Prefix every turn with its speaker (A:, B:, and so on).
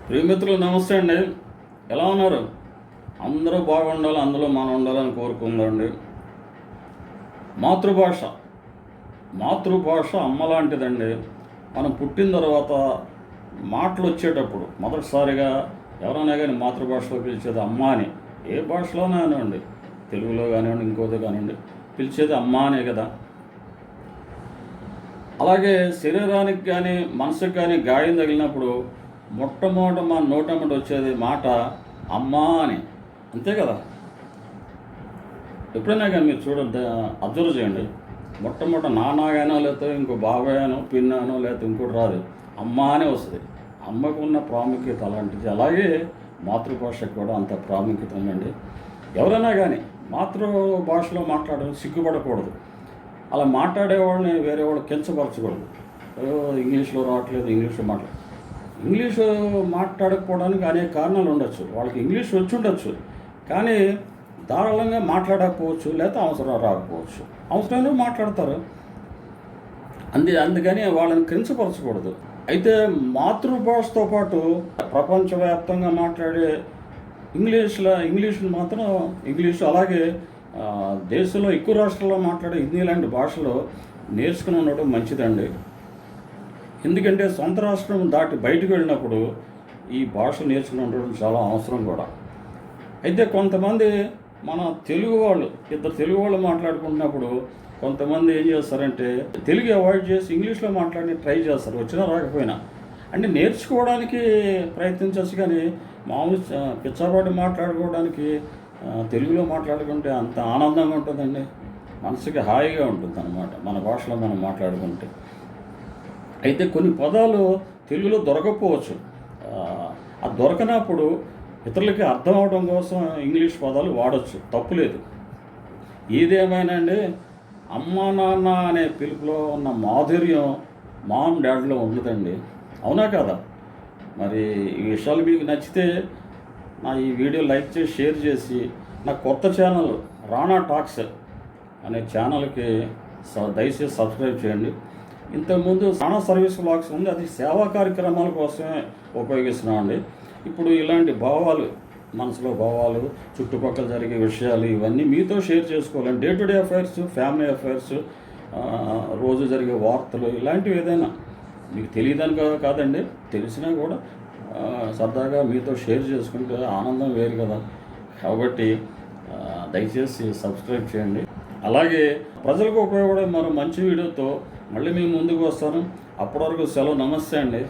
A: ప్రియమిత్రులు నమస్తే అండి. ఎలా ఉన్నారు? అందరూ బాగుండాలి, అందులో మనం ఉండాలని కోరుకుందండి. మాతృభాష మాతృభాష అమ్మ లాంటిదండి. మనం పుట్టిన తర్వాత మాటలు వచ్చేటప్పుడు మొదటిసారిగా ఎవరైనా కానీ మాతృభాషలో పిలిచేది అమ్మ అని. ఏ భాషలోనే కానివ్వండి, తెలుగులో కానివ్వండి, ఇంకోటి కానివ్వండి, పిలిచేది అమ్మ అనే కదా. అలాగే శరీరానికి కానీ మనసుకు కానీ గాయం తగిలినప్పుడు మొట్టమొదట మన నోటమ్మటి వచ్చేది మాట అమ్మా అని, అంతే కదా. ఎప్పుడైనా కానీ మీరు చూడండి, అబ్జర్వ్ చేయండి. మొట్టమొదట నాన్నగానో లేకపోతే ఇంకో బాబాయనో పిన్నానో లేకపోతే ఇంకోటి రాదు, అమ్మ అనే వస్తుంది. అమ్మకు ఉన్న ప్రాముఖ్యత అలాంటిది. అలాగే మాతృభాషకు కూడా అంత ప్రాముఖ్యత ఉందండి. ఎవరైనా కానీ మాతృభాషలో మాట్లాడడం సిగ్గుపడకూడదు. అలా మాట్లాడేవాళ్ళని వేరే వాళ్ళు కించపరచకూడదు. ఇంగ్లీష్లో రావట్లేదు, ఇంగ్లీష్లో ఇంగ్లీషు మాట్లాడకపోవడానికి అనేక కారణాలు ఉండొచ్చు. వాళ్ళకి ఇంగ్లీష్ వచ్చి ఉండొచ్చు, కానీ ధారాళంగా మాట్లాడకపోవచ్చు, లేకపోతే అవసరం రాకపోవచ్చు. అవసరమైన మాట్లాడతారు, అందుకని వాళ్ళని కించపరచకూడదు. అయితే మాతృభాషతో పాటు ప్రపంచవ్యాప్తంగా మాట్లాడే ఇంగ్లీషులు మాత్రం ఇంగ్లీషు, అలాగే దేశంలో ఎక్కువ రాష్ట్రాల్లో మాట్లాడే హిందీ లాంటి భాషలో నేర్చుకుని ఉండడం మంచిదండి. ఎందుకంటే సొంత రాష్ట్రం దాటి బయటకు వెళ్ళినప్పుడు ఈ భాష నేర్చుకుని ఉండడం చాలా అవసరం కూడా. అయితే కొంతమంది మన ఇద్దరు తెలుగు వాళ్ళు మాట్లాడుకుంటున్నప్పుడు కొంతమంది ఏం చేస్తారంటే తెలుగు అవాయిడ్ చేసి ఇంగ్లీష్లో మాట్లాడి ట్రై చేస్తారు, వచ్చినా రాకపోయినా. అంటే నేర్చుకోవడానికి ప్రయత్నించవచ్చు, కానీ మామూలు పిచ్చాపాటి మాట్లాడుకోవడానికి తెలుగులో మాట్లాడుకుంటే అంత ఆనందంగా ఉంటుందండి. మనసుకి హాయిగా ఉంటుంది అన్నమాట మన భాషలో మనం మాట్లాడుకుంటే. అయితే కొన్ని పదాలు తెలుగులో దొరకకపోవచ్చు. అది దొరకనప్పుడు ఇతరులకి అర్థం అవడం కోసం ఇంగ్లీష్ పదాలు వాడచ్చు, తప్పులేదు. ఏదేమైనా అండి, అమ్మ నాన్న అనే పిలుపులో ఉన్న మాధుర్యం మామ్ డాడీలో ఉండదండి. అవునా కదా? మరి ఈ విషయాలు మీకు నచ్చితే నా ఈ వీడియో లైక్ చేసి షేర్ చేసి నా కొత్త ఛానల్ రాణా టాక్స్ అనే ఛానల్కి దయచేసి సబ్స్క్రైబ్ చేయండి. ఇంతకుముందు రాణా సర్వీస్ బ్లాగ్స్ ఉంది, అది సేవా కార్యక్రమాల కోసమే ఉపయోగిస్తున్నామండి. ఇప్పుడు ఇలాంటి మనసులో భావాలు, చుట్టుపక్కల జరిగే విషయాలు ఇవన్నీ మీతో షేర్ చేసుకోవాలండి. Day to day affairs, family affairs, రోజు జరిగే వార్తలు, ఇలాంటివి ఏదైనా మీకు తెలియదని కాదండి, తెలిసినా కూడా సరదాగా మీతో షేర్ చేసుకుంటే ఆనందం వేరు కదా. కాబట్టి దయచేసి సబ్స్క్రైబ్ చేయండి. అలాగే ప్రజలకు ఉపయోగపడే మరో మంచి వీడియోతో మళ్ళీ మీ ముందుకు వస్తాను. అప్పటి వరకు సెలవు. నమస్తే అండి.